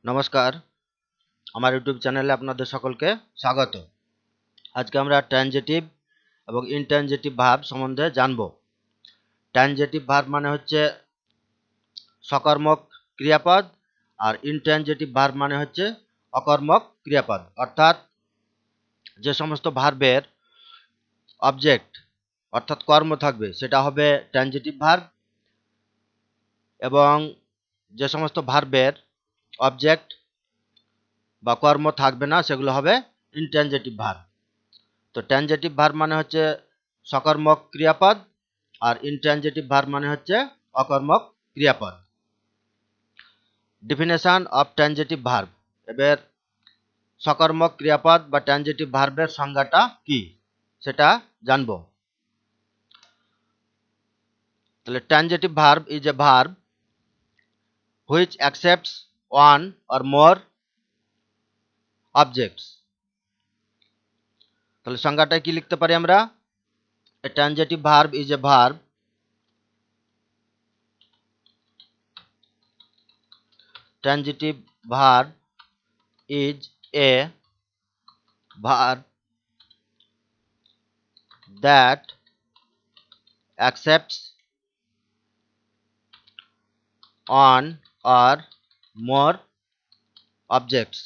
নমস্কার, আমার ইউটিউব চ্যানেলে আপনাদের সকলকে স্বাগত। আজকে আমরা ট্রানজিটিভ এবং ইনট্রানজিটিভ ভার্ব সম্বন্ধে জানব। ট্রানজিটিভ ভার্ব মানে হচ্ছে সকর্মক ক্রিয়াপদ, আর ইনট্রানজিটিভ ভার্ব মানে হচ্ছে অকর্মক ক্রিয়াপদ। অর্থাৎ যে সমস্ত ভার্বের অবজেক্ট অর্থাৎ কর্ম থাকবে সেটা হবে ট্রানজিটিভ ভার্ব, এবং যে সমস্ত ভার্বের অবজেক্ট বা কর্ম থাকবে না সেগুলো হবে ইনট্রানজিটিভ ভার্ব। তো ট্রানজিটিভ ভার্ব মানে হচ্ছে সকর্মক ক্রিয়াপদ, আর ইনট্রানজিটিভ ভার্ব মানে হচ্ছে অকর্মক ক্রিয়াপদ। Definition of transitive verb. এবার সকর্মক ক্রিয়াপদ বা ট্রানজিটিভ ভার্বের সংজ্ঞাটা কি সেটা জানব। তাহলে transitive verb is a verb which accepts one or more objects. তাহলে সংজ্ঞাটা কি লিখতে পারি আমরা? A transitive verb is a verb transitive verb is a verb that accepts one or more objects.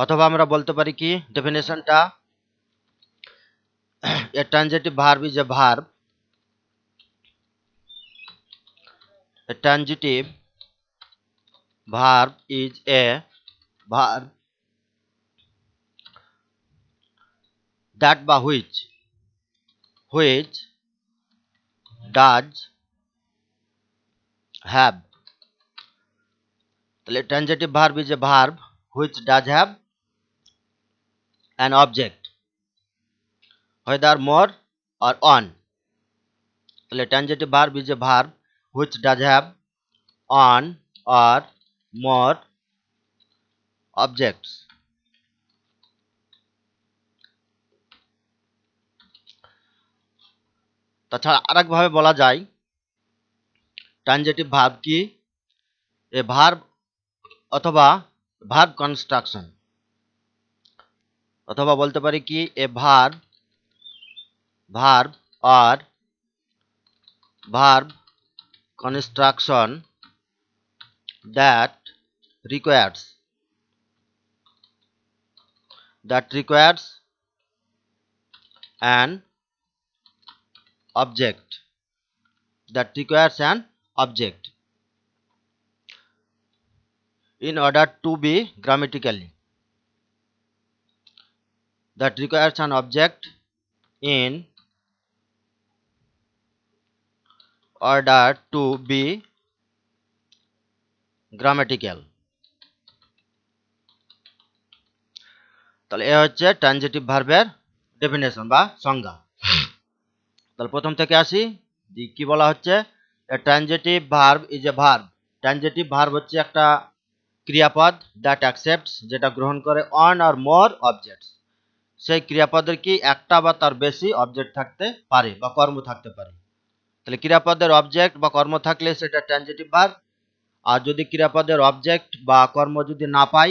অথবা আমরা বলতে পারি কি ডেফিনেশনটা, a transitive verb is a verb a transitive verb is a verb that বা which does have। তাহলে transitive verb is a verb which does have an object whether more or on। তাহলে transitive verb is a verb which does have on or more objects। তাছাড়া আরেকভাবে বলা যায় transitive verb কি, a verb অথবা verb construction. অথবা বলতে পারি কি এ ভার্ব আর verb construction that requires an object in order to be grammatically an object in order to be grammatical। তাহলে এ হচ্ছে ট্রানজিটিভ ভার্বের ডেফিনেশন বা সংজ্ঞা। তাহলে প্রথম থেকে আসি, কি বলা হচ্ছে? A transitive verb is a verb. Transitive verb হচ্ছে একটা ক্রিয়াপদ দ্যাট অ্যাকসেপ্টস, যেটা গ্রহণ করে অন আর মোর অবজেক্টস। সেই ক্রিয়াপদের কি একটা বা তার বেশি অবজেক্ট থাকতে পারে বা কর্ম থাকতে পারে। তাহলে ক্রিয়াপদের অবজেক্ট বা কর্ম থাকলে সেটা ট্রানজিটিভ ভার্ব, আর যদি ক্রিয়াপদের অবজেক্ট বা কর্ম যদি না পাই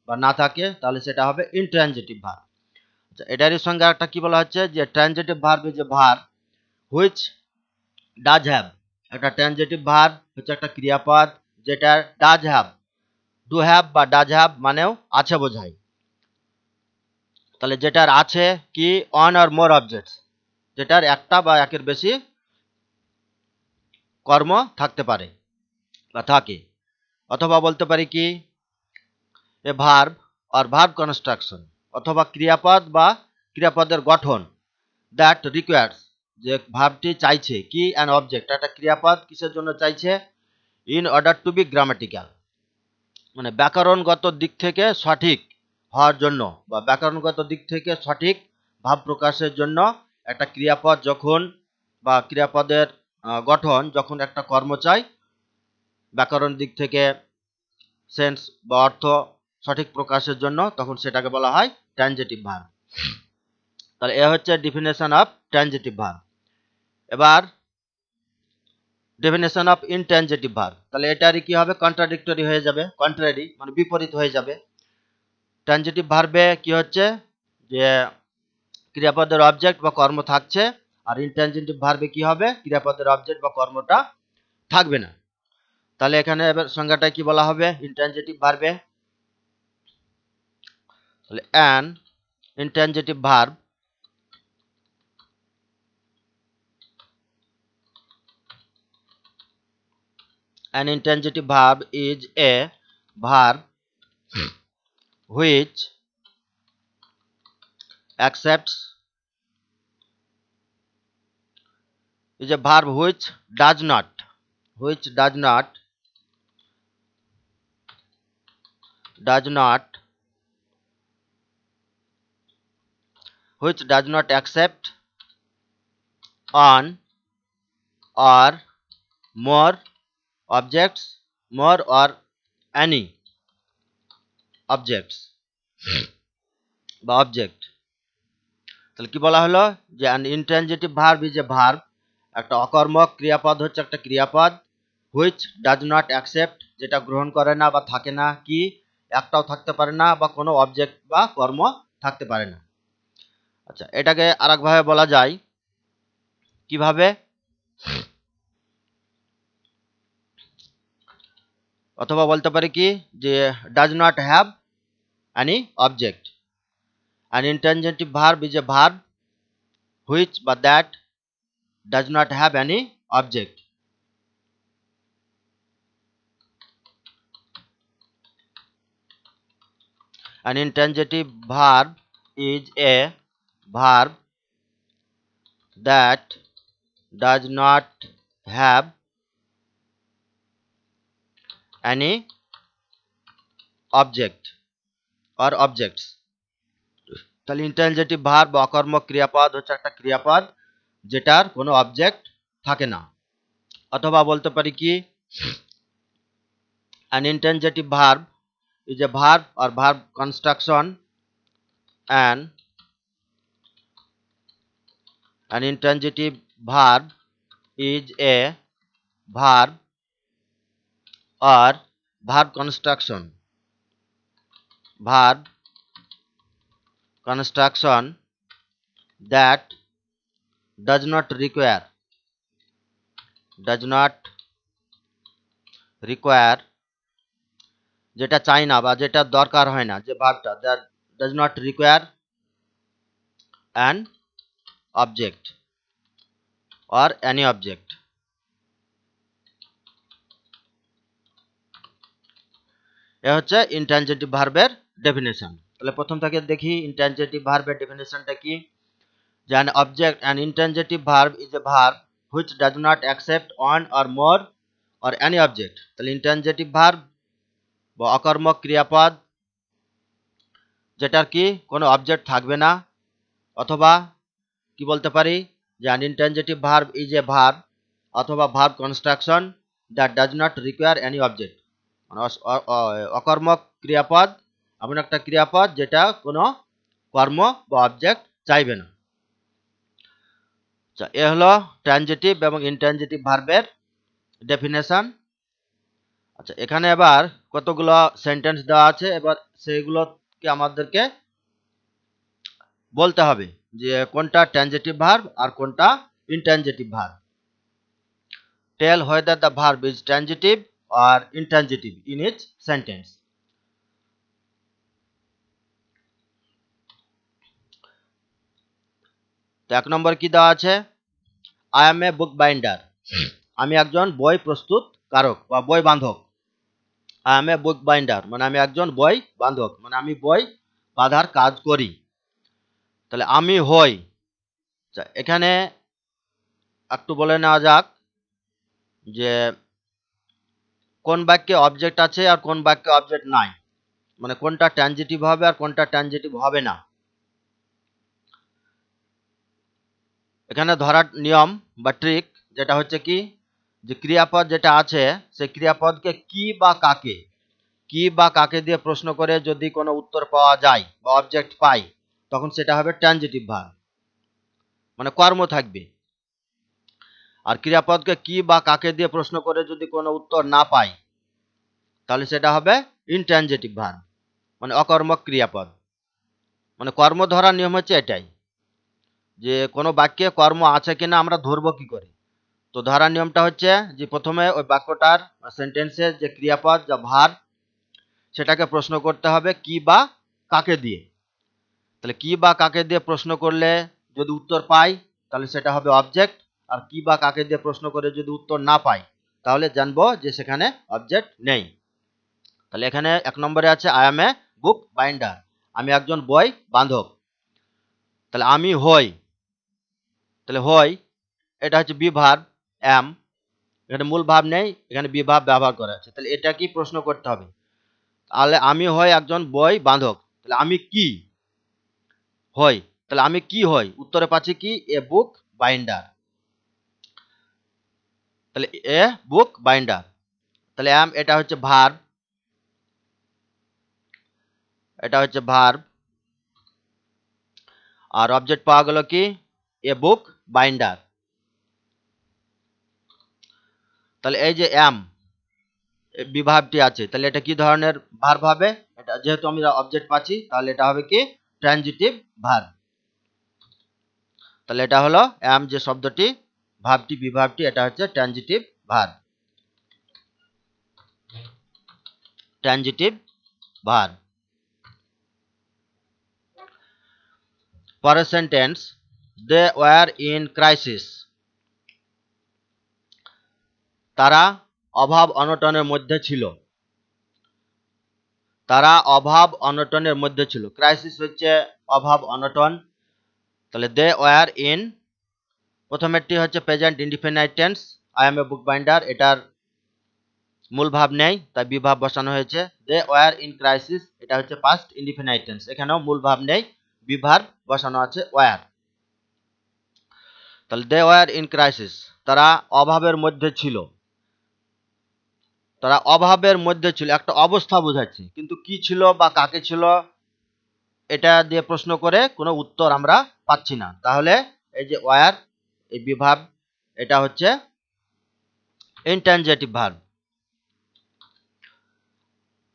বা না থাকে তাহলে সেটা হবে ইনট্রানজিটিভ ভার্ব। এটারই সঙ্গে একটা কি বলা হচ্ছে যে transitive verb is a verb which does have. একটা ট্রানজিটিভ ভার্ব হচ্ছে একটা ক্রিয়াপদ যেটা ডাজ হ্যাভ, ডু হ্যাভ বা ডাজ হ্যাভ মানেও আছে বোঝায়। তাহলে যেটার আছে কি অন আর মোর অবজেক্টস, যেটার একটা বা একের বেশি কর্ম থাকতে পারে বা থাকে। অথবা বলতে পারি কি এ ভার্ব আর ভার্ব কনস্ট্রাকশন, অথবা ক্রিয়াপদ বা ক্রিয়াপদের গঠন দ্যাট রিকোয়ার্স, যে ভার্বটি চাইছে কি অ্যান অবজেক্ট, একটা ক্রিয়াপদ কিসের জন্য চাইছে? In order to be grammatical, মানে ব্যাকরণগত দিক থেকে সঠিক হওয়ার জন্য বা ব্যাকরণগত দিক থেকে সঠিক ভাব প্রকাশের জন্য একটা ক্রিয়াপদ যখন বা ক্রিয়াপদের গঠন যখন একটা কর্ম চাই ব্যাকরণ দিক থেকে সেন্স বা অর্থ সঠিক প্রকাশের জন্য, তখন সেটাকে বলা হয় ট্রানজিটিভ ভার্ব। তাহলে এ হচ্ছে ডেফিনেশন অফ ট্রানজিটিভ ভার্ব। এবার ডেফিনেশন অফ ইনট্রানজিটিভ ভার্ব, তাহলে এটারই কি হবে, কন্ট্রাডিক্টরি হয়ে যাবে, কন্ট্রারি মানে বিপরীত হয়ে যাবে। ট্রানজিটিভ ভার্বে কি হচ্ছে যে ক্রিয়াপদের অবজেক্ট বা কর্ম থাকছে, আর ইনট্রানজিটিভ ভার্বে কি হবে, ক্রিয়াপদের অবজেক্ট বা কর্মটা থাকবে না। তাহলে এখানে এবার সংজ্ঞাটা কি বলা হবে ইনট্রানজিটিভ ভার্বে, তাহলে an intransitive verb an intransitive verb is a verb which accepts is a verb which does not which does not accept on or more objects, more or any objects বা অবজেক্ট। তাহলে কি বলা হলো যে an intransitive verb is a verb, একটা অকর্মক ক্রিয়াপদ হচ্ছে একটা ক্রিয়াপদ, which does not accept যেটা গ্রহণ করে না বা থাকে না, কি একটাও থাকতে পারে না বা কোনো অবজেক্ট বা কর্ম থাকতে পারে না। আচ্ছা, এটাকে আরেকভাবে বলা যায় কিভাবে, অথবা বলতে পারি কি যে does not have any object. An intransitive verb is a verb which বা that does not have any object. An intransitive verb is a verb that does not have any object or objects। তাহলে intransitive verb বা অকর্মক ক্রিয়াপদ হচ্ছে একটা ক্রিয়াপদ যেটার কোনো object থাকে না। অথবা বলতে পারি কি an intransitive verb is a verb or verb construction, and an intransitive verb is a verb or verb construction that does not require যেটা চাই না বা যেটা দরকার হয় না, যে ভার্বটা that does not require an object or any object। এ হচ্ছে ইনট্রানজিটিভ ভার্বের ডেফিনেশন। তাহলে প্রথম থেকে দেখি ইনট্রানজিটিভ ভার্বের ডেফিনেশনটা কি, যে an intransitive verb is a verb which does not accept one or more or any object। তাহলে ইনট্রানজিটিভ ভার্ব বা অকর্মক ক্রিয়াপদ যেটার কি কোনো অবজেক্ট থাকবে না, অথবা কি বলতে পারি যে an intransitive verb is a verb অথবা verb construction that does not require any object। মানে অকর্মক ক্রিয়াপদ এমন একটা ক্রিয়াপদ যেটা কোনো কর্ম বা অবজেক্ট চাইবে না। আচ্ছা, এ হলো ট্রানজিটিভ এবং ইনট্রানজিটিভ ভার্বের ডেফিনেশন। আচ্ছা, এখানে এবার কতগুলো সেন্টেন্স দেওয়া আছে, এবার সেগুলোকে আমাদেরকে বলতে হবে যে কোনটা ট্রানজিটিভ ভার্ব আর কোনটা intransitive verb. Tell whether the verb is transitive or intransitive in each sentence। তো 1 নম্বর কি দেওয়া আছে, I am a bookbinder, আমি একজন বই প্রস্তুত কারক বা বই বান্ধক। I am a bookbinder মানে আমি একজন বই বান্ধক, মানে আমি বই বাঁধার কাজ করি। তাহলে আমি হই, এখানে একটু বলে নেওয়া যাক যে কোন বাক্যে অবজেক্ট আছে আর কোন বাক্যে অবজেক্ট নাই, মানে কোনটা ট্রানজিটিভ হবে আর কোনটা ট্রানজিটিভ হবে না। এখানে ধরার নিয়ম বা ট্রিক যেটা হচ্ছে কি, যে ক্রিয়াপদ যেটা আছে সেই ক্রিয়াপদকে কি বা কাকে দিয়ে প্রশ্ন করে যদি কোনো উত্তর পাওয়া যায় বা অবজেক্ট পাই, তখন সেটা হবে ট্রানজিটিভ ভার্ব, মানে কর্ম থাকবে। আর ক্রিয়াপদকে কি বা কাকে দিয়ে প্রশ্ন করে যদি কোনো উত্তর না পাই তাহলে সেটা হবে ইনট্রানজিটিভ ভার্ব, মানে অকর্মক ক্রিয়াপদ। মানে কর্ম ধরার নিয়ম হচ্ছে এটাই, যে কোনো বাক্যে কর্ম আছে কিনা আমরা ধরবো কি করে। তো ধরার নিয়মটা হচ্ছে যে প্রথমে ওই বাক্যটার সেন্টেন্সের যে ক্রিয়াপদ যা ভার্ব সেটাকে প্রশ্ন করতে হবে কি বা কাকে দিয়ে। তাহলে কি বা কাকে দিয়ে প্রশ্ন করলে যদি উত্তর পাই তাহলে সেটা হবে অবজেক্ট, আর কি বা কাকে দিয়ে প্রশ্ন করে যদি উত্তর না পাই তাহলে জানবো যে সেখানে অবজেক্ট নেই। তাহলে এখানে 1 নম্বরে আছে I am a bookbinder, আমি একজন বই বান্ধক। তাহলে আমি হই, তাহলে হই এটা হচ্ছে বি ভার্ব অ্যাম, এখানে মূল ভাব নেই, এখানে বি ভার্ব ব্যবহার করা আছে। তাহলে এটা কি প্রশ্ন করতে হবে, তাহলে আমি হই একজন বই বান্ধক, তাহলে আমি কি হই, তাহলে আমি কি হই, উত্তরে পাচ্ছি কি এ বুক বাইন্ডার। তাহলে এ বুক বাইন্ডার, তাহলে অ্যাম এটা হচ্ছে ভার্ব, এটা হচ্ছে ভার্ব, আর অবজেক্ট পাওয়া গেল কি এ বুক বাইন্ডার। তাহলে এই যে অ্যাম বিভাবটি আছে, তাহলে এটা কি ধরনের ভার্ব হবে, এটা যেহেতু আমরা অবজেক্ট পাচ্ছি তাহলে এটা হবে কি ট্রানজিটিভ ভার্ব। তাহলে এটা হলো অ্যাম যে শব্দটি ভার্বটি বিভাবটি এটা হচ্ছে ট্রানজিটিভ ভার্ব, ট্রানজিটিভ ভার্ব। পরের sentence they were in crisis, তারা অভাব অনটনের মধ্যে ছিল, তারা অভাব অনটনের মধ্যে ছিল, ক্রাইসিস হচ্ছে অভাব অনটন। তাহলে দে ওয়ার ইন, প্রথমেরটি হচ্ছে present indefinite tense, I am a book binder, এটার মূল ভাব নেই তাই বিভাব বসানো হয়েছে। দে ওয়ার ইন ক্রাইসিস এটা হচ্ছে পাস্ট ইনডিফিনাইট টেন্স, এখানেও মূল ভাব নেই বিভাব বসানো আছে ওয়ার। তাহলে দে ওয়ার ইন ক্রাইসিস তারা অভাবের মধ্যে ছিল, তারা অভাবের মধ্যে ছিল একটা অবস্থা বোঝাচ্ছে, কিন্তু কি ছিল বা কাকে ছিল এটা দিয়ে প্রশ্ন করে কোনো উত্তর আমরা পাচ্ছি না, তাহলে এই যে ওয়ার এই বিভাব এটা হচ্ছে ইনট্রানজিটিভ ভার্ব,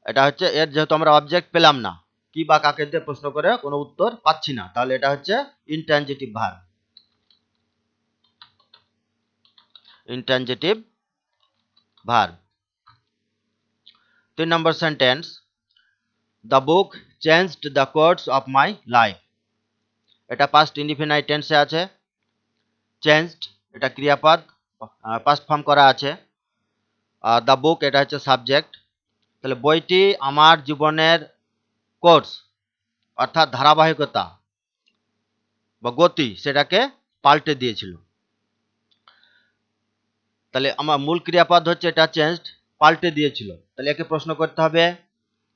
এটা হচ্ছে এর যেহেতু আমরা অবজেক্ট পেলাম না কি বা কাকে দিয়ে প্রশ্ন করে কোনো উত্তর পাচ্ছি না তাহলে এটা হচ্ছে intransitive verb, intransitive verb. 3 number sentence the book changed the course of my life, এটা পাস্ট ইনডিফিনাইট টেন্সে আছে, চেঞ্জড এটা ক্রিয়াপদ পাস্ট ফর্ম করা আছে, দ্য বুক এটা হচ্ছে সাবজেক্ট। তাহলে বইটি আমার জীবনের কোর্স অর্থাৎ ধারাবাহিকতা বা গতি সেটাকে পাল্টে দিয়েছিল। তাহলে আমার মূল ক্রিয়াপদ হচ্ছে এটা চেঞ্জড, পাল্টে দিয়েছিল, তাহলে একে প্রশ্ন করতে হবে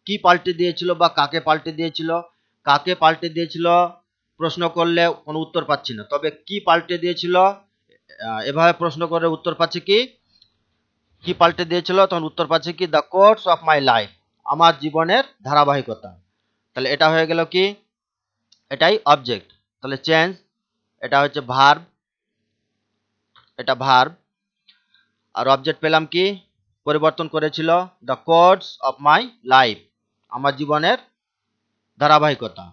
কি পাল্টে দিয়েছিল বা কাকে পাল্টে দিয়েছিল। কাকে পাল্টে দিয়েছিল প্রশ্ন করলে কোনো উত্তর পাচ্ছি না, তবে কি পাল্টে দিয়েছিল এভাবে প্রশ্ন করে উত্তর পাচ্ছি কি কি পাল্টে দিয়েছিল তখন উত্তর পাচ্ছি কি the course of my life, আমার জীবনের ধারাবাহিকতা। তাহলে এটা হয়ে গেল কি এটাই অবজেক্ট। তাহলে চেঞ্জ এটা হচ্ছে ভার্ব, এটা ভার্ব, আর অবজেক্ট পেলাম কি পরিবর্তন করেছিল the course of my life, আমার জীবনের ধারাবাহিকতা,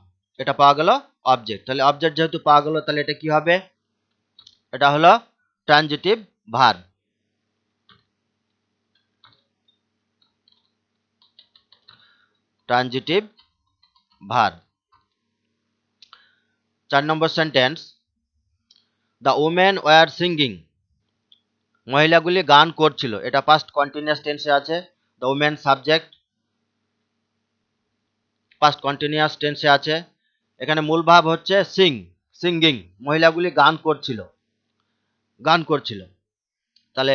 এটা পাওয়া গেল অবজেক্ট। তাহলে অবজেক্ট যেহেতু পাওয়া গেল তাহলে এটা কি হবে, এটা হলো ট্রানজিটিভ ভার্ব, ট্রানজিটিভ ভার্ব। 4 নম্বর sentence the women were singing, মহিলাগুলি গান করছিল, এটা পাস্ট কন্টিনিউয়াস টেন্সে আছে, the women subject past continuous টেন্সে আছে, এখানে মূল ভাব হচ্ছে সিং, সিঙ্গিং, মহিলাগুলি গান করছিল, গান করছিল। তাহলে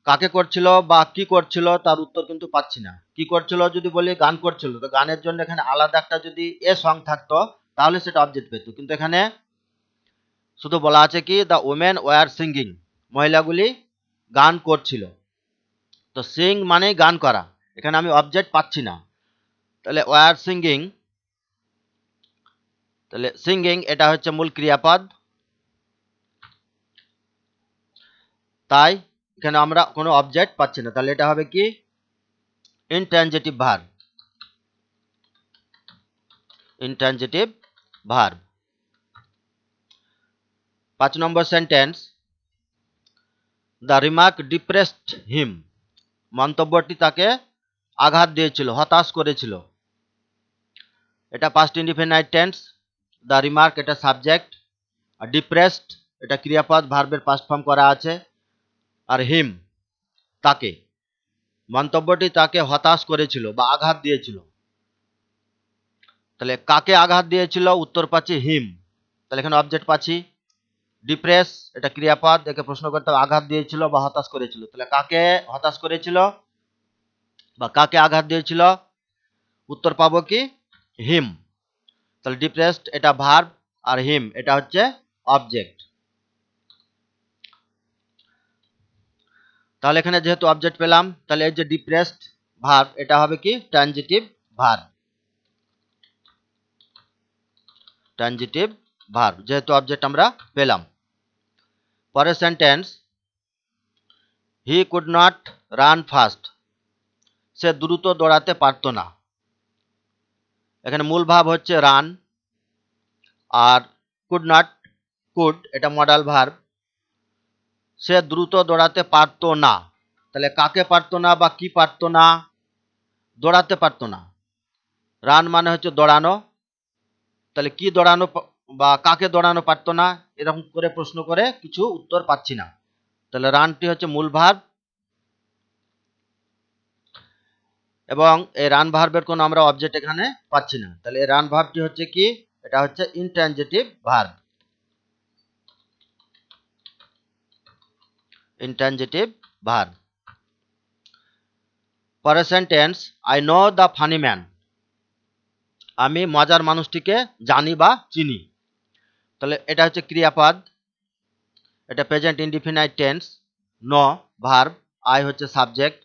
কাকে করছিল বা কি করছিল তার উত্তর কিন্তু পাচ্ছি না, কি করছিল যদি বলি গান করছিল তো গানের জন্য এখানে আলাদা একটা যদি এ সং থাকতো তাহলে সেটা অবজেক্ট পেত, কিন্তু এখানে শুধু বলা আছে কি দ্য ওমেন ওয়ার সিঙ্গিং, মহিলাগুলি গান করছিল। তো সিং মানে গান করা, এখানে আমি অবজেক্ট পাচ্ছি না, তাহলে ওয়ার সিঙ্গিং, তাহলে সিঙ্গিং এটা হচ্ছে মূল ক্রিয়াপদ, তাই এখানে আমরা কোনো অবজেক্ট পাচ্ছি না, তাহলে এটা হবে কি ইনট্রানজিটিভ ভার্ব। Intransitive verb. 5 নম্বর sentence, the remark depressed him. মন্তব্যটি তাকে আঘাত দিয়েছিল, হতাশ করেছিল। এটা past indefinite tense. The remark এটা সাবজেক্ট, আর ডিপ্রেসড এটা ক্রিয়াপদ, ভার্বের পাস্ট ফর্ম করা আছে, আর হিম তাকে। মন্তব্যটি তাকে হতাশ করেছিল বা আঘাত দিয়েছিল। তাহলে কাকে আঘাত দিয়েছিল, উত্তর পাচ্ছি হিম। তাহলে এখানে অবজেক্ট পাচ্ছি। ডিপ্রেস এটা ক্রিয়াপদ, একে প্রশ্ন করতে হবে আঘাত দিয়েছিল বা হতাশ করেছিল। তাহলে কাকে হতাশ করেছিল বা কাকে আঘাত দিয়েছিল, উত্তর পাবো কি হিম। তাহলে ডিপ্রেসড এটা ভার্ব, আর হিম এটা হচ্ছে অবজেক্ট। তাহলে এখানে যেহেতু অবজেক্ট পেলাম, তাহলে এই যে ডিপ্রেসড ভার্ব এটা হবে কি ট্রানজিটিভ ভার্ব। ট্রানজিটিভ ভার্ব, যেহেতু অবজেক্ট আমরা পেলাম। পরের sentence, he could not run fast. সে দ্রুত দৌড়াতে পারত না। এখানে মূল ভাব হচ্ছে রান, আর কুড নট, কুড এটা মডাল ভার্ব। সে দ্রুত দৌড়াতে পারত না। তাহলে কাকে পারত না বা কি পারত না, দৌড়াতে পারত না। রান মানে হচ্ছে দৌড়ানো, তাহলে কি দৌড়ানো বা কাকে দৌড়ানো পারত না, এরকম করে প্রশ্ন করে কিছু উত্তর পাচ্ছি না। তাহলে রানটি হচ্ছে মূল ভার্ব, এবং এই রান ভার্বের কোনো আমরা অবজেক্ট এখানে পাচ্ছি না। তাহলে এই রান ভার্বটি হচ্ছে কি, এটা হচ্ছে ইনট্রানজিটিভ ভার্ব। Intransitive verb. পরের sentence, I know the funny man. আমি মজার মানুষটিকে জানি বা চিনি। তাহলে এটা হচ্ছে ক্রিয়াপদ, এটা present indefinite tense. No verb, I হচ্ছে সাবজেক্ট।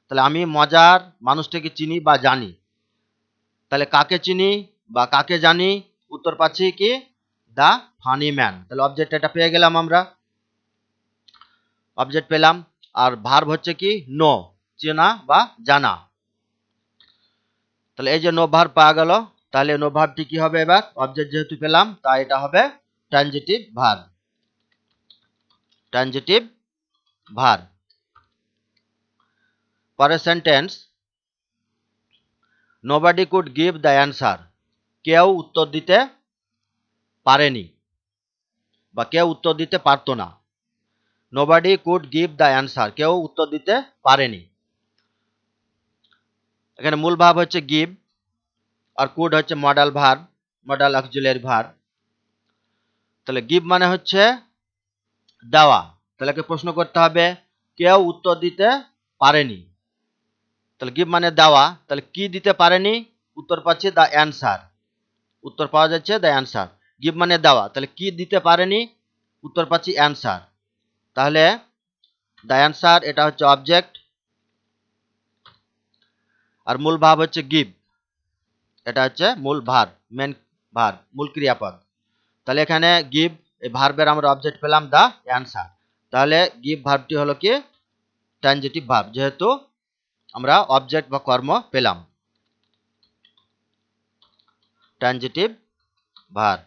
তাহলে আমি মজার মানুষটিকে চিনি বা জানি। তাহলে কাকে চিনি বা কাকে জানি, উত্তর পাচ্ছি কি দ্য ফানি ম্যান। তাহলে অবজেক্ট এটা পেয়ে গেলাম আমরা, অবজেক্ট পেলাম। আর ভার্ব হচ্ছে কি নো, চেনা বা জানা। তাহলে এই যে নো ভার্ব পাওয়া গেল, তাহলে নো ভার্বটি কি হবে, এবার অবজেক্ট যেহেতু পেলাম তাই এটা হবে ট্রানজিটিভ ভার্ব। Transitive verb. পরের sentence, nobody could give the answer. কেউ উত্তর দিতে পারেনি বা কেউ উত্তর দিতে পারতো না। Nobody could give the answer, কেউ উত্তর দিতে পারেনি। এখানে মূল ভাব হচ্ছে গিভ, আর কুড হচ্ছে modal verb, modal auxiliary verb. তাহলে গিভ মানে হচ্ছে দেওয়া। তাহলে প্রশ্ন করতে হবে কেউ উত্তর দিতে পারেনি। তাহলে গিভ মানে দেওয়া, তাহলে কি দিতে পারেনি, উত্তর পাচ্ছি দ্য অ্যান্সার। উত্তর পাওয়া যাচ্ছে দ্য অ্যান্সার। গিভ মানে দেওয়া, তাহলে কি দিতে পারেনি, উত্তর পাচ্ছি অ্যান্সার। তাহলে দ্য অ্যান্সার এটা হচ্ছে অবজেক্ট, আর মূল ভাব হচ্ছে গিভ, এটা হচ্ছে মূল ভার্ব, মেন ভার্ব, মূল ক্রিয়াপদ। তাহলে এখানে গিভ এই ভার্বের আমরা অবজেক্ট পেলাম দ্য অ্যান্সার। তাহলে গিভ ভার্বটি হলো কি ট্রানজিটিভ ভার্ব, যেহেতু আমরা অবজেক্ট বা কর্ম পেলাম। Transitive verb.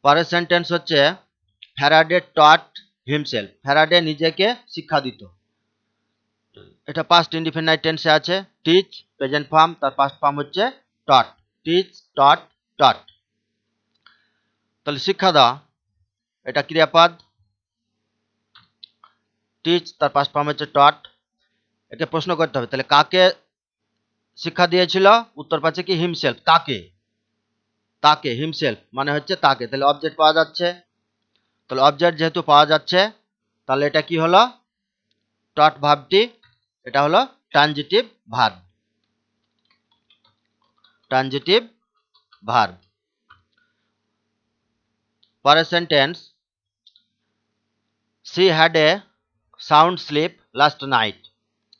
পরের সেন্টেন্স হচ্ছে ফ্যারাডে টট হিমসেলফ। ফ্যারাডে নিজেকে শিক্ষা দিত। এটা পাস্ট ইনডিফিনাইট টেন্সে আছে। টিচ প্রেজেন্ট ফর্ম, তার পাস্ট ফর্ম হচ্ছে টট। টিচ, টট, টট। তাহলে শিক্ষা দেওয়া এটা ক্রিয়াপদ। টিচ তার পাস্ট ফর্ম হচ্ছে টট। একে প্রশ্ন করতে হবে তাহলে কাকে শিক্ষা দিয়েছিল, উত্তর পাচ্ছে কি হিমসেলফ, তাকে। তাকে, হিমসেলফ মানে হচ্ছে তাকে। তাহলে অবজেক্ট পাওয়া যাচ্ছে। তাহলে অবজেক্ট যেহেতু পাওয়া যাচ্ছে, তাহলে এটা কি হলো, টট ভার্বটি এটা হলো ট্রানজিটিভ ভার্ব। Transitive verb. পরের sentence, she had a sound sleep last night.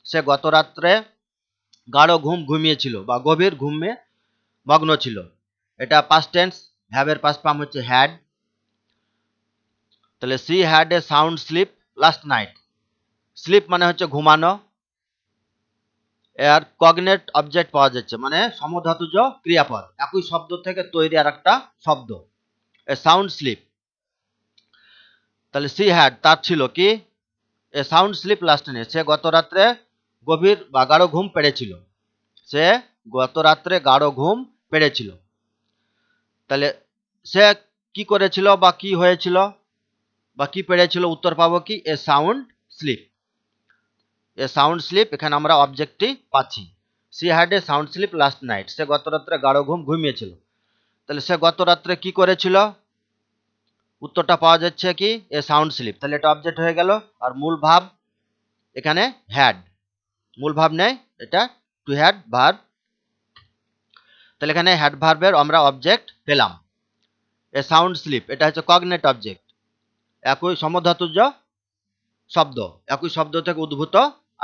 সে গত রাত্রে গাঢ় ঘুম ঘুমিয়েছিল বা গভীর ঘুমে মগ্ন ছিল। এটা পাস্ট টেন্স, হ্যাভের পাস্ট ফর্ম হচ্ছে হ্যাড। তাহলে she had a sound sleep last night. Sleep মানে হচ্ছে ঘুমানো, এর কগনেট অবজেক্ট পাওয়া যাচ্ছে মানে সমধাতুজ ক্রিয়াপদ, একই শব্দ থেকে তৈরি আর একটা শব্দ, এ সাউন্ড স্লিপ। তাহলে সি হ্যাড তার ছিল কি, a sound sleep last night সে গত রাত্রে গভীর বা গাঢ় ঘুম পেড়েছিল, সে গত রাত্রে গাঢ় ঘুম পেড়েছিল। তাহলে সে কি করেছিল বা কি হয়েছিল বা কি পেড়েছিল, উত্তর পাবো কি a sound sleep. A sound sleep, এখানে আমরা অবজেক্টটি পাচ্ছি। She had a sound sleep last night, সে গত রাত্রে গাঢ় ঘুম ঘুমিয়েছিল। তাহলে সে গত রাত্রে কি করেছিল, উত্তরটা পাওয়া যাচ্ছে কি এ সাউন্ড স্লিপ। তাহলে এটা অবজেক্ট হয়ে গেল। আর মূল ভাব এখানে হ্যাড, মূল ভাব নেই, এটা টু হ্যাড ভার্ব। তাহলে এখানে হ্যাড ভার্বের আমরা অবজেক্ট পেলাম। এ সাউন্ড স্লিপ এটা হচ্ছে কগনেট অবজেক্ট, একই সমধাতুজ শব্দ, একই শব্দ থেকে উদ্ভূত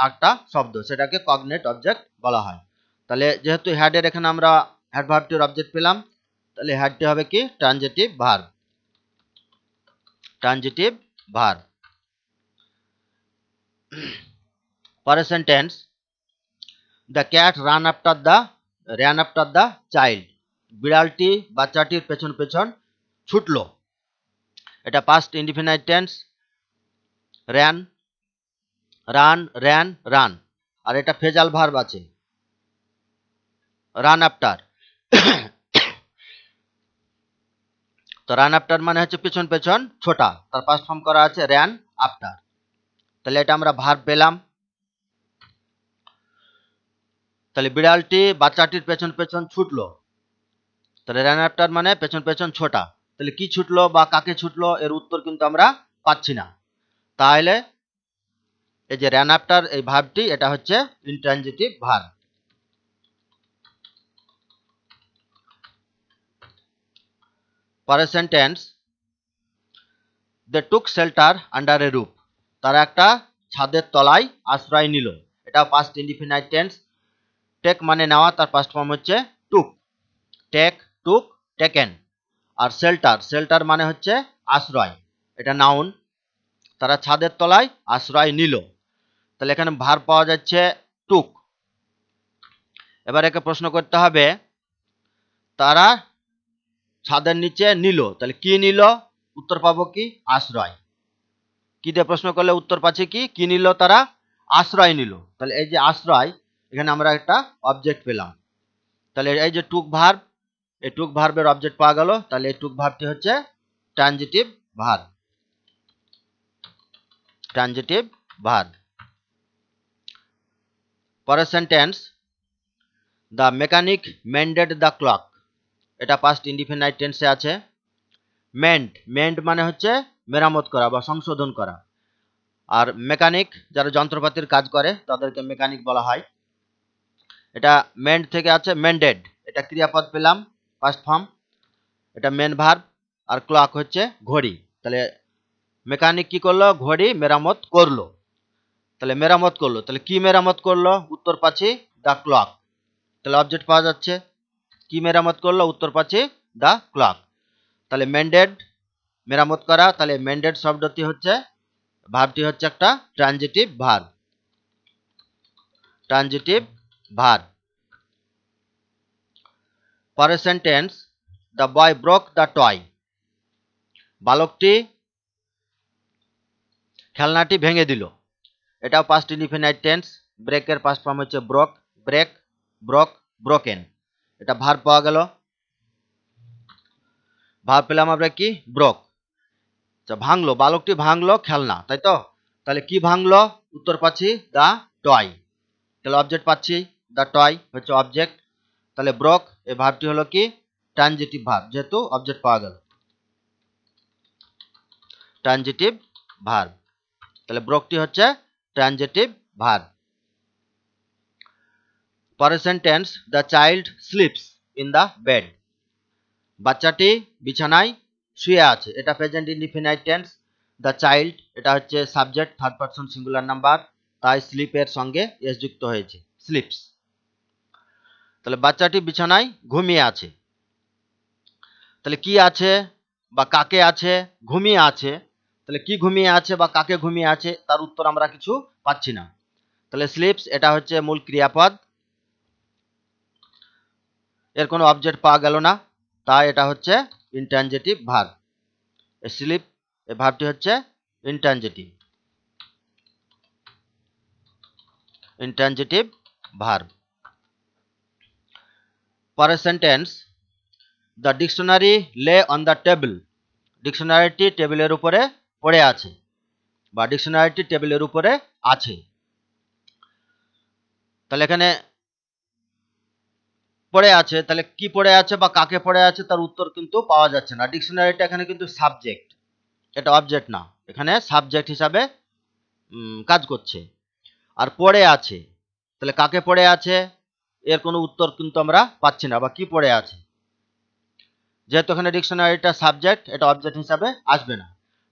একটা শব্দ, সেটাকে কগনেট অবজেক্ট বলা হয়। তাহলে যেহেতু হ্যাডের এখানে আমরা হ্যাড ভার্বটির অবজেক্ট পেলাম, তাহলে হ্যাডটি হবে কি ট্রানজিটিভ ভার্ব। Transitive verb. পরের sentence, the cat ran after the child, বিড়ালটি বাচ্চাটির পেছন পেছন ছুটলো। এটা past indefinite tense, ran, run, ran, run. আর এটা ফেজাল ভার্ব আছে রান আফটার। তো রান আফটার মানে হচ্ছে পেছন পেছন ছোটা, তার পাস্ট ফর্ম করা আছে র্যান আফটার। তাহলে এটা আমরা ভার্ব পেলাম। তাহলে বিড়ালটি বাচ্চাটির পেছন পেছন ছুটলো, তাহলে র্যান আফটার মানে পেছন পেছন ছোটা। তাহলে কি ছুটলো বা কাকে ছুটলো এর উত্তর কিন্তু আমরা পাচ্ছি না। তাহলে এই যে র্যান আফটার এই ভার্বটি এটা হচ্ছে ইনট্রানজিটিভ ভার্ব। পরের সেন্টেন্স, দে টুক শেল্টার আন্ডার এ রুফ, তারা একটা ছাদের তলায় আশ্রয় নিল। এটা পাস্ট ইনডিফিনাইট টেন্স, টেক মানে নেওয়া, তার পাস্ট ফর্ম হচ্ছে টুক, টেক, টুক, টেকেন। আর শেল্টার, শেল্টার মানে হচ্ছে আশ্রয়, এটা নাউন, তারা ছাদের তলায় আশ্রয় নিল। তাহলে এখানে ভার্ব পাওয়া যাচ্ছে টুক। এবার একে প্রশ্ন করতে হবে, তারা ছাদের নিচে নিল, তাহলে কি নিল, উত্তর পাবো কি আশ্রয়। কি দিয়ে প্রশ্ন করলে উত্তর পাচ্ছি কি নিল, তারা আশ্রয় নিল। তাহলে এই যে আশ্রয়, এখানে আমরা একটা অবজেক্ট পেলাম। তাহলে এই যে টুক ভার্ব, এই টুক ভার্বের অবজেক্ট পাওয়া গেল। তাহলে এই টুক ভার্বটি হচ্ছে ট্রানজিটিভ ভার্ব। Transitive verb. পরের sentence, the mechanic mended the clock, এটা পাস্ট ইনডিফিনাইট টেন্সে আছে। মেন্ড মানে হচ্ছে মেরামত করা বা সংশোধন করা। আর মেকানিক যারা যন্ত্রপাতির কাজ করে তাদেরকে মেকানিক বলা হয়। এটা মেন্ড থেকে আছে মেন্ডেড, এটা ক্রিয়াপদ পেলাম পাস্ট ফর্ম, এটা মেন ভার্ব। আর ক্লক হচ্ছে ঘড়ি। তাহলে মেকানিক কি করলো, ঘড়ি মেরামত করলো। তাহলে মেরামত করলো, তাহলে কি মেরামত করলো, উত্তর পাচ্ছি দ্য ক্লক। তাহলে অবজেক্ট পাওয়া যাচ্ছে, কি মেরামত করলো, উত্তর পাচ্ছি দ্য ক্লক। তাহলে মেন্ডেড মেরামত করা, তাহলে মেন্ডেড শব্দটি হচ্ছে, ভার্বটি হচ্ছে একটা ট্রানজিটিভ ভার্ব। Transitive verb. পরের sentence, the boy broke the toy, বালকটি খেলনাটি ভেঙে দিল। এটাও পাস্ট ইনডিফিনাইট টেন্স, ব্রেকের পাস্ট ফর্ম হচ্ছে ব্রোক, ব্রেক, ব্রোক, ব্রোকেন। এটা ভার্ব পাওয়া গেল। ভার্ব পেলাম আমরা কি ব্রোক। আচ্ছা, ভাঙলো, বালকটি ভাঙলো খেলনা, তাই তো। তাহলে কি ভাঙলো, উত্তর পাচ্ছি দ্য টয়। তাহলে অবজেক্ট পাচ্ছি দ্য টয় হচ্ছে অবজেক্ট। তাহলে ব্রোক এই ভার্বটি হলো কি ট্রানজিটিভ ভার্ব, যেহেতু অবজেক্ট পাওয়া গেল। Transitive verb. তাহলে ব্রোকটি হচ্ছে ট্রানজিটিভ ভার্ব। পরের sentence, the child sleeps in the bed, বাচ্চাটি বিছানায় শুয়ে আছে। এটা present indefinite tense, the child এটা হচ্ছে subject, third person singular number, তাই স্লিপের সঙ্গে এস যুক্ত হয়েছে, স্লিপস। তাহলে বাচ্চাটি বিছানায় ঘুমিয়ে আছে। তাহলে কি আছে বা কাকে আছে, ঘুমিয়ে আছে। তাহলে কি ঘুমিয়ে আছে বা কাকে ঘুমিয়ে আছে তার উত্তর আমরা কিছু পাচ্ছি না। তাহলে স্লিপস এটা হচ্ছে মূল ক্রিয়াপদ, এর কোনো অবজেক্ট পাওয়া গেল না, তাই এটা হচ্ছে ইনট্রানজিটিভ ভার্ব। স্লিপ এই ভার্বটি হচ্ছে ইনট্রানজিটিভ ভার্ব। পরের sentence, the dictionary lay on the table. ডিকশনারিটি টেবিলের উপরে পড়ে আছে বা ডিকশনারিটি টেবিলের উপরে আছে। তাহলে এখানে পড়ে আছে, তাহলে কি পড়ে আছে বা কাকে পড়ে আছে তার উত্তর কিন্তু পাওয়া যাচ্ছে না। ডিকশনারিটা এখানে কিন্তু সাবজেক্ট, এটা অবজেক্ট না, এখানে সাবজেক্ট হিসাবে কাজ করছে। আর পড়ে আছে, তাহলে কাকে পড়ে আছে এর কোনো উত্তর কিন্তু আমরা পাচ্ছি না, বা কি পড়ে আছে। যেহেতু এখানে ডিকশনারিটা সাবজেক্ট, এটা অবজেক্ট হিসাবে আসবে না।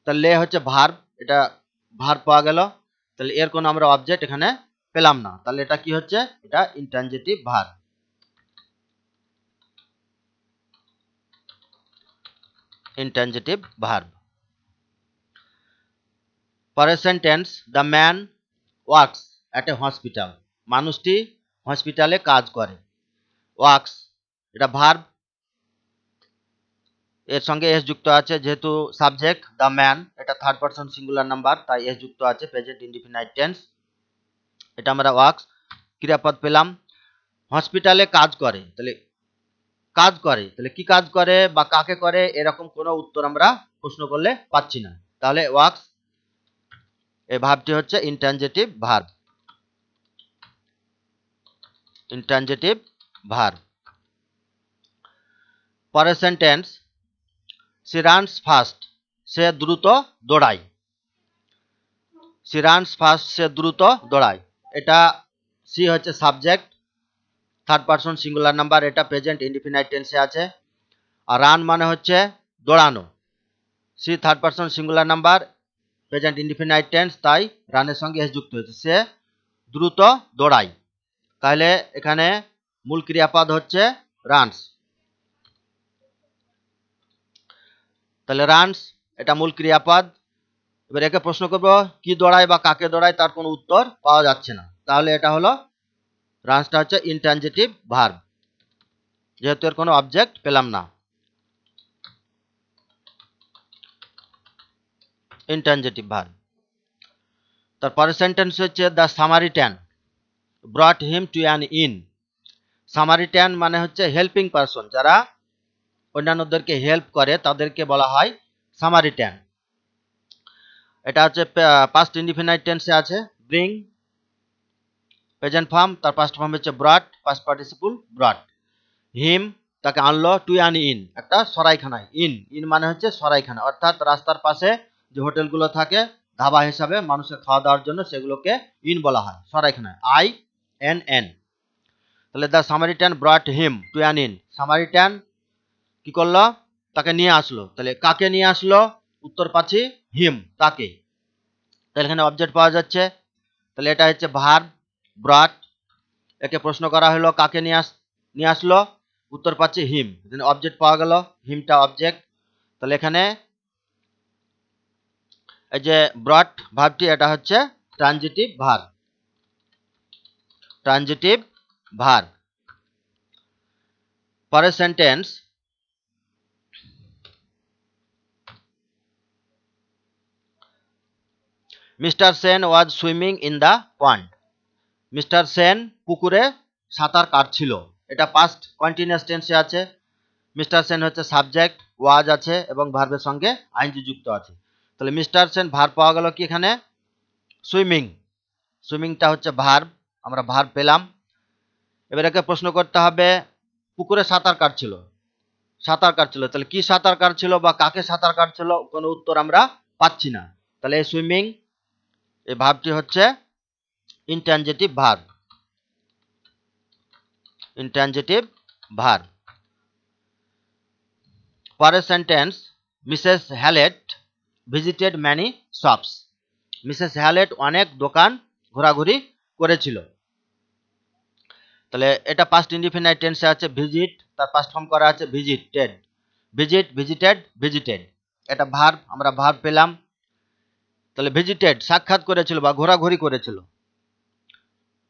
তাহলে লে হচ্ছে ভার্ব, এটা ভার্ব পাওয়া গেল, তাহলে এর কোনো আমরা অবজেক্ট এখানে পেলাম না, তাহলে এটা কি হচ্ছে, এটা ইনট্রানজিটিভ ভার্ব। Intransitive verb. পরের sentence, the man works at a hospital. মানুষটি হসপিটালে কাজ করে। ওয়ার্কস এটা ভার্ব, এর সঙ্গে এস যুক্ত আছে, যেহেতু সাবজেক্ট দ্য ম্যান, এটা থার্ড পারসন সিঙ্গুলার নাম্বার, তাই এস যুক্ত আছে, প্রেজেন্ট ইনডিফিনাইট টেন্স। এটা আমরা ওয়ার্কস ক্রিয়াপদ পেলাম। হসপিটালে কাজ করে, তাহলে কাজ করে, তাহলে কি কাজ করে বা কাকে করে এরকম কোনো উত্তর আমরা প্রশ্ন করলে পাচ্ছি না। তাহলে ওয়ার্কস এই ভার্বটি হচ্ছে ইনট্রানজিটিভ ভার্ব। Intransitive verb. পরের সেন্টেন্স, সি রানস ফাস্ট, সে দ্রুত দৌড়ায়। সি রানস ফাস্ট, সে দ্রুত দৌড়ায়। এটা সি হচ্ছে subject, third person singular number, এটা প্রেজেন্ট ইনডিফিনাইট টেন্সে আছে। আর রান মানে হচ্ছে দৌড়ানো, she third person singular number, present indefinite tense, তাই রানের সঙ্গে এস যুক্ত হয়েছে, সে দ্রুত দৌড়ায়। তাহলে এখানে মূল ক্রিয়াপদ হচ্ছে রানস। তাহলে রানস এটা মূল ক্রিয়াপদ। এবার একে প্রশ্ন করব কি দৌড়ায় বা কাকে দৌড়ায়, তার কোনো উত্তর পাওয়া যাচ্ছে না, তাহলে এটা হলো রানসটা হচ্ছে ইনট্রানজিটিভ ভার্ব, যেহেতু এর কোনো অবজেক্ট পেলাম না। Intransitive verb. তারপরে সেন্টেন্স হচ্ছে the Samaritan ব্রট him to an in. Samaritan মানে হচ্ছে হেল্পিং পারসন, যারা অন্যান্যদেরকে হেল্প করে তাদেরকে বলা হয় সামারিটান। এটা হচ্ছে পাস্ট ইনডিফিনাইট টেন্সে আছে, ব্রিং প্রেজেন্ট ফর্ম, তার পাস্ট ফর্ম হচ্ছে ব্রট, পাস্ট পার্টিসিপল ব্রট। হিম তাকে আনলো, টু অ্যান ইন একটা সরাইখানায়। ইন ইন মানে হচ্ছে সরাইখানা, অর্থাৎ রাস্তার পাশে যে হোটেলগুলো থাকে ধাবা হিসাবে মানুষের খাওয়া দাওয়ার জন্য, সেগুলোকে ইন বলা হয়, সরাইখানায়, INN। তাহলে the Samaritan ব্রট him to an in, Samaritan কি করলো, তাকে নিয়ে আসলো। তাহলে কাকে নিয়ে আসলো, উত্তর পাচ্ছি হিম, তাকে। তাহলে এখানে অবজেক্ট পাওয়া যাচ্ছে, তাহলে এটা হচ্ছে ভার্ব ব্রট। একে প্রশ্ন করা হলো কাকে নিয়ে আসলো, উত্তর পাচ্ছি হিম, অবজেক্ট পাওয়া গেল, হিমটা অবজেক্ট। তাহলে এখানে এই যে ব্রট ভার্বটি, এটা হচ্ছে ট্রানজিটিভ ভার্ব। Transitive verb. পরের sentence, Mr Sen was swimming in the pond. Mr Sen পুকুরে সাঁতার কাটছিল, এটা পাস্ট কন্টিনিউয়াস টেন্সে আছে। মিস্টার সেন হচ্ছে সাবজেক্ট, ওয়াজ আছে এবং ভার্বের সঙ্গে আইএনজি যুক্ত আছে। তাহলে মিস্টার সেন ভার্ব পাওয়া গেল কি এখানে, সুইমিং। সুইমিংটা হচ্ছে ভার্ব, আমরা ভার্ব পেলাম। এবার একে প্রশ্ন করতে হবে পুকুরে সাঁতার কাটছিল, সাঁতার কাটছিল, তাহলে কি সাঁতার কাটছিল বা কাকে সাঁতার কাটছিল, কোনো উত্তর আমরা পাচ্ছি না। তাহলে এই সুইমিং এই ভার্বটি হচ্ছে ইনট্রানজিটিভ ভার্ব। Intransitive verb. পরের sentence, Mrs Hallet visited many shops. Mrs Hallet অনেক দোকান ঘোরাঘুরি করেছিল। তাহলে এটা পাস্ট ইনডিফিনাইট টেন্সে আছে, ভিজিট, তার পাস্ট ফর্ম করা আছে ভিজিটেড। ভিজিট, ভিজিটেড, ভিজিটেড, এটা ভার্ব, আমরা ভার্ব পেলাম। তাহলে ভিজিটেড সাক্ষাৎ করেছিল বা ঘোরাঘুরি করেছিল।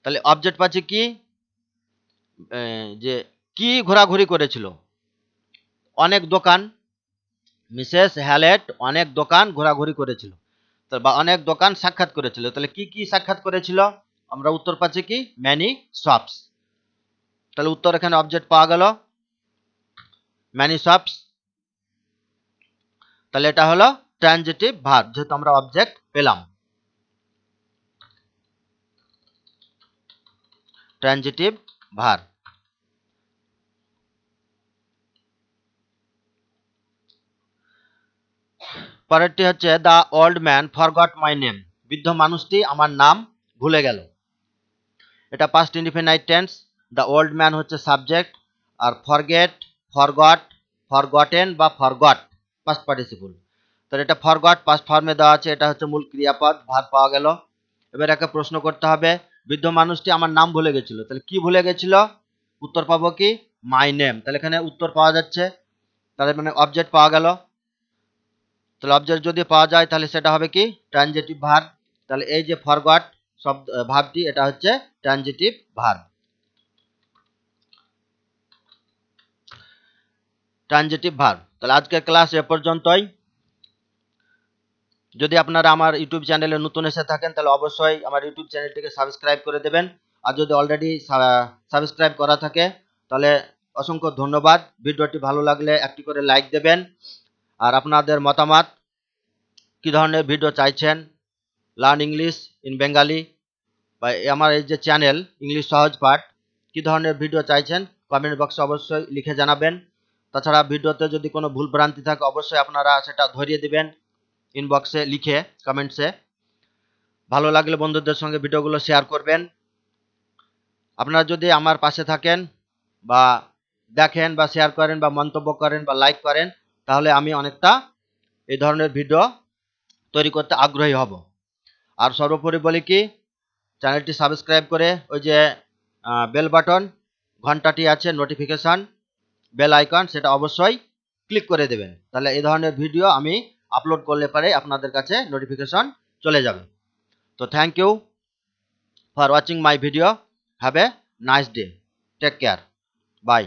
তাহলে অবজেক্ট পাচ্ছি কি, যে কি ঘোরাঘুরি করেছিল, অনেক দোকান, মিসেস হ্যালেট অনেক দোকান ঘোরাঘুরি করেছিল, বা অনেক দোকান সাক্ষাৎ করেছিল। তাহলে কি কি সাক্ষাৎ করেছিল, আমরা উত্তর পাচ্ছি কি ম্যানি শপস। তাহলে উত্তর এখানে অবজেক্ট পাওয়া গেল ম্যানি শপস। তাহলে এটা হলো ট্রানজিটিভ ভার্ব, যেহেতু আমরা অবজেক্ট পেলাম। Transitive verb. পরেরটি হচ্ছে the old man forgot my name, বৃদ্ধ মানুষটি আমার নাম ভুলে গেল। এটা past indefinite tense, the old man হচ্ছে সাবজেক্ট, আর ফরগেট, ফরগট, ফরগটেন বা ফরগট পাস্ট পার্টিসিপল। তাহলে এটা ফরগট পাস্ট ফর্মে দেওয়া আছে, এটা হচ্ছে মূল ক্রিয়াপদ, ভার্ব পাওয়া গেল। এবার একটা প্রশ্ন করতে হবে, বৃদ্ধ মানুষটি আমার নাম ভুলে গেছিল, তাহলে কি ভুলে গেছিল, উত্তর পাবো কি মাই নেম। তাহলে এখানে উত্তর পাওয়া যাচ্ছে, তাহলে মানে অবজেক্ট পাওয়া গেল। তাহলে অবজেক্ট যদি পাওয়া যায় তাহলে সেটা হবে কি ট্রানজিটিভ ভার্ব। তাহলে এই যে ফরগট শব্দ ভার্বটি, এটা হচ্ছে ট্রানজিটিভ ভার্ব। Transitive verb. তাহলে আজকের ক্লাস এ পর্যন্তই। যদি আপনারা আমার ইউটিউব চ্যানেলে নতুন এসে থাকেন তাহলে অবশ্যই আমার ইউটিউব চ্যানেলটিকে সাবস্ক্রাইব করে দেবেন, আর যদি অলরেডি সাবস্ক্রাইব করা থাকে তাহলে অসংখ্য ধন্যবাদ। ভিডিওটি ভালো লাগলে একটি করে লাইক দেবেন, আর আপনাদের মতামত, কী ধরনের ভিডিও চাইছেন, লার্ন ইংলিশ ইন বেঙ্গালি বা আমার এই যে চ্যানেল ইংলিশ সহজ পাঠ, কী ধরনের ভিডিও চাইছেন কমেন্ট বক্সে অবশ্যই লিখে জানাবেন। তাছাড়া ভিডিওতে যদি কোনো ভুল ভ্রান্তি থাকে অবশ্যই আপনারা সেটা ধরিয়ে দিবেন ইনবক্সে লিখে, কমেন্টসে। ভালো লাগলে বন্ধুদের সঙ্গে ভিডিওগুলো শেয়ার করবেন। আপনারা যদি আমার পাশে থাকেন বা দেখেন বা শেয়ার করেন বা মন্তব্য করেন বা লাইক করেন, তাহলে আমি অনেকটা এই ধরনের ভিডিও তৈরি করতে আগ্রহী হব। আর সর্বোপরি বলি কি, চ্যানেলটি সাবস্ক্রাইব করে ওই যে বেল বাটন ঘন্টাটি আছে নোটিফিকেশান বেল আইকন, সেটা অবশ্যই ক্লিক করে দেবেন, তাহলে এই ধরনের ভিডিও আমি আপলোড করলে পরে আপনাদের কাছে নোটিফিকেশন চলে যাবে। তো thank you for watching my video, have a nice day, take care, by.